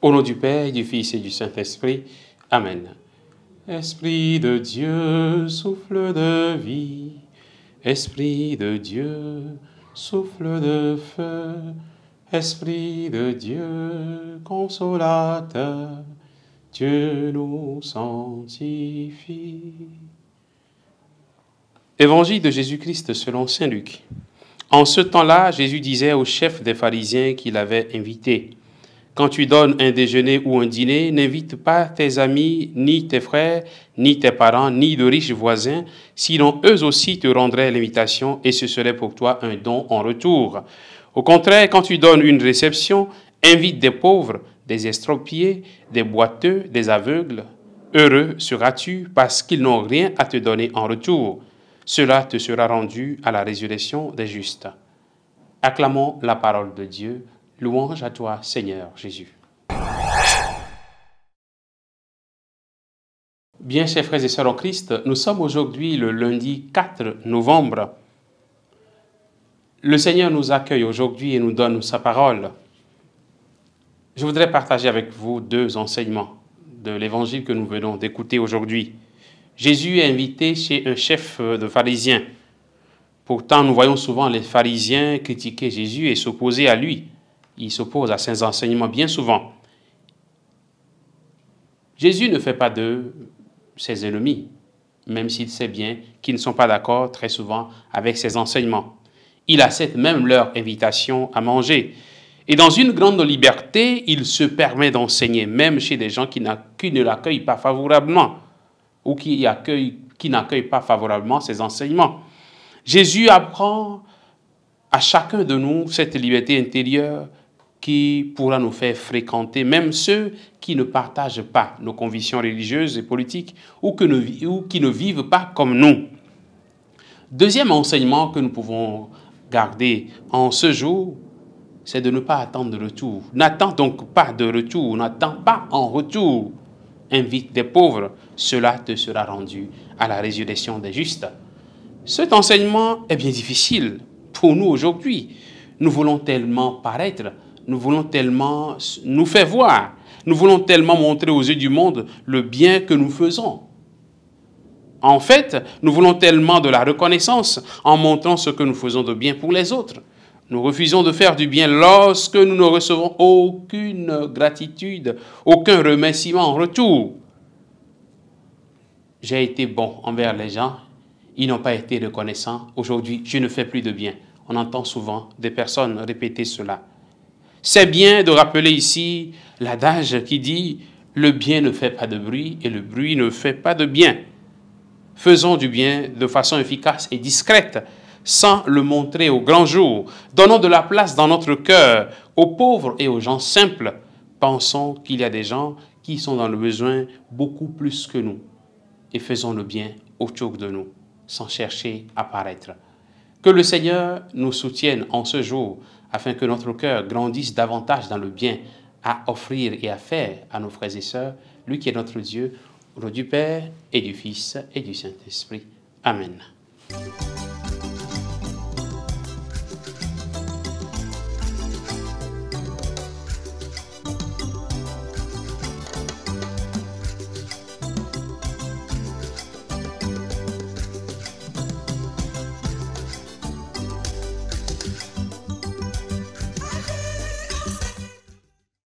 Au nom du Père, du Fils et du Saint-Esprit. Amen. Esprit de Dieu, souffle de vie. Esprit de Dieu, souffle de feu. Esprit de Dieu, consolateur, Dieu nous sanctifie. Évangile de Jésus-Christ selon saint Luc. En ce temps-là, Jésus disait au chef des pharisiens qu'il avait invité: quand tu donnes un déjeuner ou un dîner, n'invite pas tes amis, ni tes frères, ni tes parents, ni de riches voisins, sinon eux aussi te rendraient l'invitation et ce serait pour toi un don en retour. Au contraire, quand tu donnes une réception, invite des pauvres, des estropiés, des boiteux, des aveugles. Heureux seras-tu parce qu'ils n'ont rien à te donner en retour. Cela te sera rendu à la résurrection des justes. Acclamons la parole de Dieu. Louange à toi, Seigneur Jésus. Bien, chers frères et sœurs en Christ, nous sommes aujourd'hui le lundi 4 novembre. Le Seigneur nous accueille aujourd'hui et nous donne sa parole. Je voudrais partager avec vous deux enseignements de l'évangile que nous venons d'écouter aujourd'hui. Jésus est invité chez un chef de pharisiens. Pourtant, nous voyons souvent les pharisiens critiquer Jésus et s'opposer à lui. Ils s'opposent à ses enseignements bien souvent. Jésus ne fait pas d'eux ses ennemis, même s'il sait bien qu'ils ne sont pas d'accord très souvent avec ses enseignements. Il accepte même leur invitation à manger. Et dans une grande liberté, il se permet d'enseigner, même chez des gens qui ne l'accueillent pas favorablement ou qui n'accueillent pas favorablement ses enseignements. Jésus apprend à chacun de nous cette liberté intérieure qui pourra nous faire fréquenter même ceux qui ne partagent pas nos convictions religieuses et politiques ou qui ne vivent pas comme nous. Deuxième enseignement que nous pouvons garder en ce jour, c'est de ne pas attendre de retour. N'attends donc pas de retour, n'attends pas en retour. Invite des pauvres, cela te sera rendu à la résurrection des justes. Cet enseignement est bien difficile pour nous aujourd'hui. Nous voulons tellement paraître, nous voulons tellement nous faire voir, nous voulons tellement montrer aux yeux du monde le bien que nous faisons. En fait, nous voulons tellement de la reconnaissance en montrant ce que nous faisons de bien pour les autres. Nous refusons de faire du bien lorsque nous ne recevons aucune gratitude, aucun remerciement en retour. J'ai été bon envers les gens, ils n'ont pas été reconnaissants. Aujourd'hui, je ne fais plus de bien. On entend souvent des personnes répéter cela. C'est bien de rappeler ici l'adage qui dit « le bien ne fait pas de bruit et le bruit ne fait pas de bien ». Faisons du bien de façon efficace et discrète, sans le montrer au grand jour. Donnons de la place dans notre cœur aux pauvres et aux gens simples. Pensons qu'il y a des gens qui sont dans le besoin beaucoup plus que nous. Et faisons le bien autour de nous, sans chercher à paraître. Que le Seigneur nous soutienne en ce jour, afin que notre cœur grandisse davantage dans le bien à offrir et à faire à nos frères et sœurs, lui qui est notre Dieu, au nom du Père et du Fils et du Saint-Esprit. Amen.